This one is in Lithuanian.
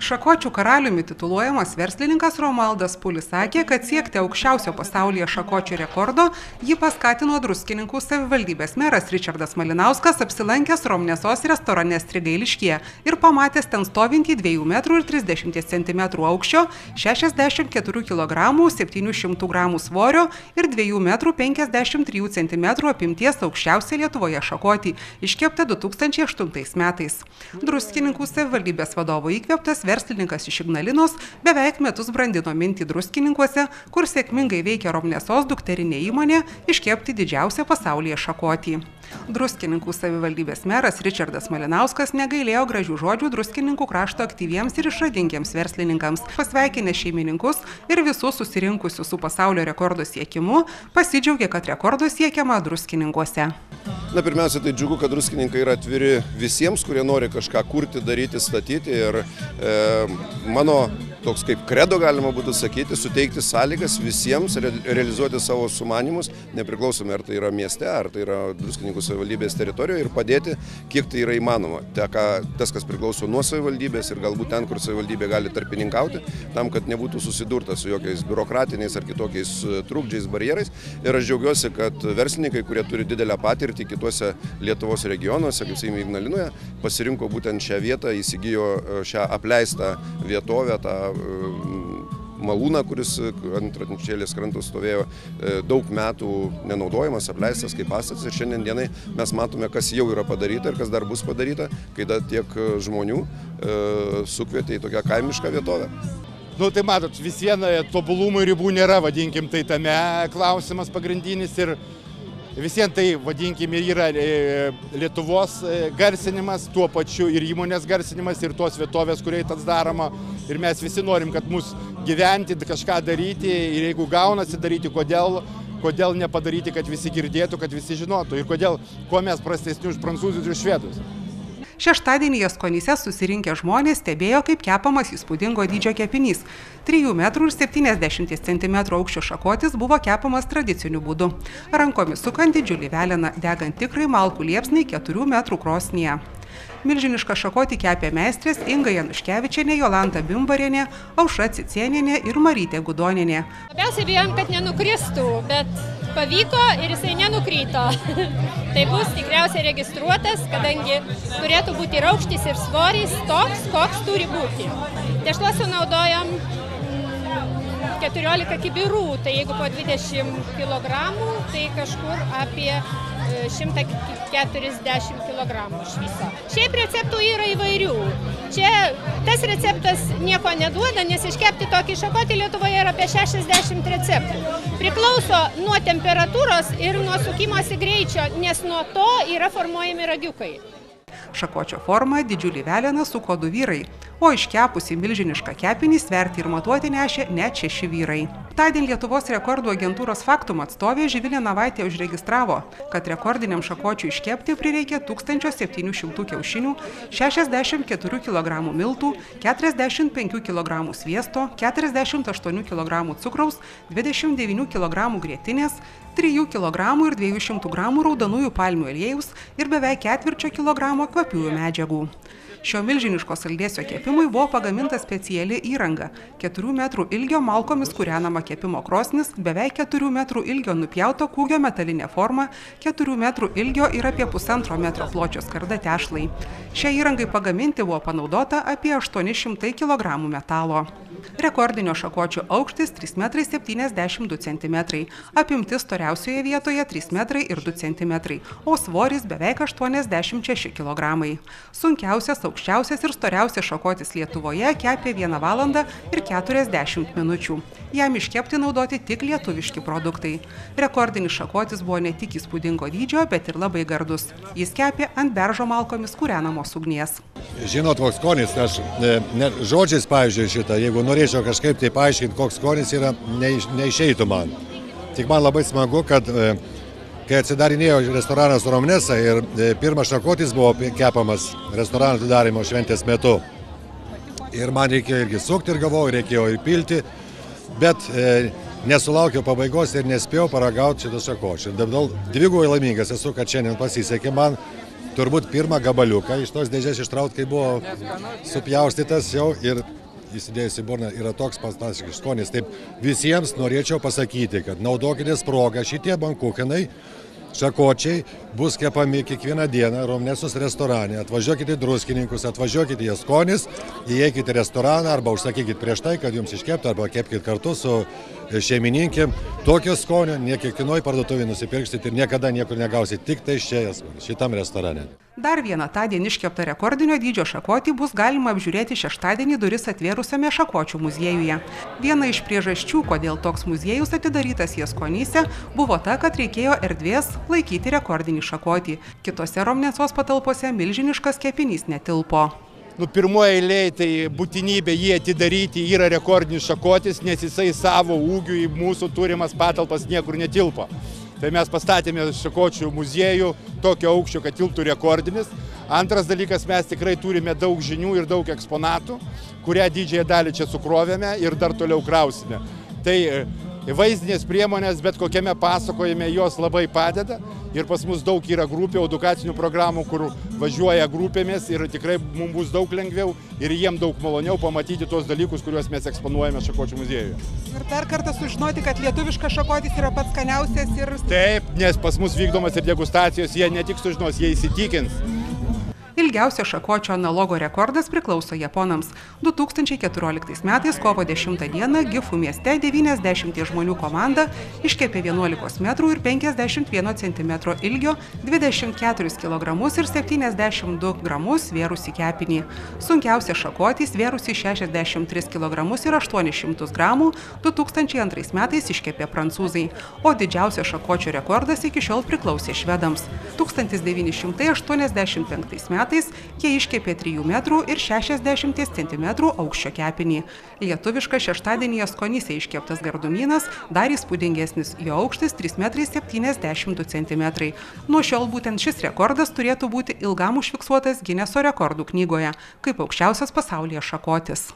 Šakočių karaliumi tituluojamas verslininkas Romualdas Pulis sakė, kad siekti aukščiausio pasaulyje šakočių rekordo jį paskatino Druskininkų savivaldybės meras Ričardas Malinauskas, apsilankęs Romnesos restorane Strigailiškyje ir pamatęs ten stovintį 2,30 cm aukščio, 64 kg, 700 g svorio ir 2,53 cm apimties aukščiausią Lietuvoje šakotį, iškeptą 2008 metais. Druskininkų savivaldybės vadovo įkvėptas verslininkas iš Ignalinos beveik metus brandino mintį Druskininkuose, kur sėkmingai veikia Romnesos dukterinė įmonė, iškepti didžiausią pasaulyje šakotį. Druskininkų savivaldybės meras Ričardas Malinauskas negailėjo gražių žodžių Druskininkų krašto aktyviems ir išradingiems verslininkams. Pasveikinę šeimininkus ir visus susirinkusius su pasaulio rekordo siekimu, pasidžiaugė, kad rekordo siekiama Druskininkuose. Pirmiausia, tai džiugu, kad druskininkai yra atviri visiems, kurie nori kažką kurti, daryti, statyti ir mano toks kaip kredo galima būtų sakyti, suteikti sąlygas visiems realizuoti savo sumanymus, nepriklausomai ar tai yra mieste, ar tai yra Druskininkų savivaldybės teritorijoje ir padėti, kiek tai yra įmanoma. Tas, kas priklauso nuo savivaldybės ir galbūt ten, kur savivaldybė gali tarpininkauti, tam, kad nebūtų susidurta su jokiais biurokratiniais ar kitokiais trukdžiais, barjerais. Ir aš džiaugiuosi, kad verslininkai, kurie turi didelę patirtį kituose Lietuvos regionuose, kaip sakykime Ignalinoje, pasirinko būtent šią vietą, įsigijo šią apleistą vietovę, tą malūną, kuris ant Ratinčėlės kranto stovėjo daug metų nenaudojamas, apleistas kaip pastatas. Ir šiandien dienai mes matome, kas jau yra padaryta ir kas dar bus padaryta, kai tiek žmonių sukvietė į tokią kaimišką vietovę. Tai matot, vis viena tobulumų ribų nėra, vadinkim, tai tame klausimas pagrindinis ir visien tai, vadinkim, yra Lietuvos garsinimas, tuo pačiu ir įmonės garsinimas ir tos vietovės, kuriai tas daroma. Ir mes visi norim, kad mus gyventi, kažką daryti ir jeigu gaunasi daryti, kodėl nepadaryti, kad visi girdėtų, kad visi žinotų ir kuo mes prastesni už prancūzus ir švedus. Šeštadienį Jaskonyse susirinkę žmonės stebėjo, kaip kepamas įspūdingo dydžio kepinys. 3,70 cm aukščio šakotis buvo kepamas tradiciniu būdu. Rankomis sukant didžiulį veleną, degant tikrai malkų liepsnai 4 metrų krosnyje. Milžinišką šakotį kepė meistrės Inga Januškevičienė, Jolanta Bimbarienė, Aušra Cicėnienė ir Marytė Gudonienė. Labiausiai bijom, kad nenukristų, bet pavyko ir jisai nenukrito. Tai bus tikriausiai registruotas, kadangi turėtų būti ir aukštis, ir svoris toks, koks turi būti. Tešlose naudojam 14 kibirų, tai jeigu po 20 kg, tai kažkur apie 140 kg iš viso. Šiaip receptų yra įvairių. Čia tas receptas nieko neduoda, nes iškepti tokį šakotį Lietuvoje yra apie 60 receptų. Priklauso nuo temperatūros ir nuo sukimosi greičio, nes nuo to yra formuojami ragiukai. Šakočio formą didžiulį veleną suko 2 vyrai, o iškepusi milžinišką kepinį sverti ir matuoti nešė net 6 vyrai. Tądien Lietuvos rekordų agentūros Faktum atstovė Živilė Navaitė užregistravo, kad rekordiniam šakočiui iškepti prireikė 1700 kiaušinių, 64 kg miltų, 45 kg sviesto, 48 kg cukraus, 29 kg grietinės, 3 kg ir 200 g raudonųjų palmių aliejaus ir beveik 1/4 kg kvapiųjų medžiagų. Šio milžiniško saldėsio kepimui buvo pagaminta speciali įranga. 4 metrų ilgio malkomis kūrenama kepimo krosnis, beveik 4 metrų ilgio nupjauto kūgio metalinė forma, 4 metrų ilgio ir apie 1,5 metro pločio skarda tešlai. Šiai įrangai pagaminti buvo panaudota apie 800 kg metalo. Rekordinio šakočio aukštis 3,72 cm, apimtis storiausioje vietoje 3,2 cm, o svoris beveik 86 kg. Sunkiausias, aukščiausias ir storiausias šakotis Lietuvoje kepė 1 valandą ir 40 minučių. Jam iškepti naudoti tik lietuviški produktai. Rekordinis šakotis buvo ne tik įspūdingo dydžio, bet ir labai gardus. Jis kepė ant beržo malkomis kūrenamos ugnies. Žinot, koks skonis, aš žodžiais, pavyzdžiui, šitą, jeigu norėčiau kažkaip tai paaiškinti, koks skonis yra, neišeitų man. Tik man labai smagu, kad kai atsidarinėjo restoranas Romnesa ir pirmas šakotis buvo kepamas restorano atidarymo šventės metu. Ir man reikėjo irgi sukti ir galvojau, reikėjo ir pilti, bet nesulaukiau pabaigos ir nespėjau paragauti šitą šakočių. Dvigubai laimingas esu, kad šiandien pasisekė man turbūt pirmą gabaliuką iš tos dėžės ištraut, kai buvo supjaustytas jau ir įsidėjęs į burną, yra toks fantastiškas skonis. Taip visiems norėčiau pasakyti, kad naudokitės progą, šitie bankuchenai, šakočiai bus kepami kiekvieną dieną Romnesos restorane. Atvažiuokite į Druskininkus, atvažiuokite į Jaskonis, įeikite į restoraną arba užsakykite prieš tai, kad jums iškeptų, arba kepkite kartu su šeimininkėm. Tokio skonio ne kiekvienoj parduotuvėje nusipirksite ir niekada niekur negausite, tik tai šitam restorane. Dar vieną tądien iškeptą rekordinio dydžio šakotį bus galima apžiūrėti šeštadienį duris atvėrusiame Šakočių muziejuje. Viena iš priežasčių, kodėl toks muziejus atidarytas Jaskonyse, buvo ta, kad reikėjo erdvės laikyti rekordinį šakotį. Kitose Romnesos patalpose milžiniškas kepinys netilpo. Pirmoje eilėje tai būtinybė jį atidaryti yra rekordinis šakotis, nes jisai savo ūgiu į mūsų turimas patalpas niekur netilpo. Tai mes pastatėme Šakočių muziejų tokio aukščio, kad tilptų rekordinis. Antras dalykas, mes tikrai turime daug žinių ir daug eksponatų, kurią didžiąją dalį čia sukrovėme ir dar toliau krausime. Tai vaizdinės priemonės, bet kokiame pasakojime jos labai padeda. Ir pas mus daug yra grupių, edukacinių programų, kur važiuoja grupėmis ir tikrai mums bus daug lengviau ir jiem daug maloniau pamatyti tos dalykus, kuriuos mes eksponuojame Šakočių muziejuje. Ir dar kartą sužinoti, kad lietuviškas šakotis yra pats skaniausias ir... Taip, nes pas mus vykdomas ir degustacijos, jie ne tik sužinos, jie įsitikins. Ilgiausio šakočio analogo rekordas priklauso japonams. 2014 metais kovo 10 dieną Gifu mieste 90 žmonių komanda iškepė 11 metrų ir 51 cm ilgio 24 kg ir 72 gramus svėrusi kepinį. Sunkiausia šakotį svėrusi 63 kg ir 800 gramų 2002 metais iškepė prancūzai, o didžiausia šakočio rekordas iki šiol priklausė švedams. 1985 metais jie iškepė 3 metrų ir 60 cm aukščio kepinį. Lietuviškas šeštadienį Jaskonyse iškeptas gardumynas dar įspūdingesnis, jo aukštis 3,72 cm. Nuo šiol būtent šis rekordas turėtų būti ilgam užfiksuotas Gineso rekordų knygoje, kaip aukščiausias pasaulyje šakotis.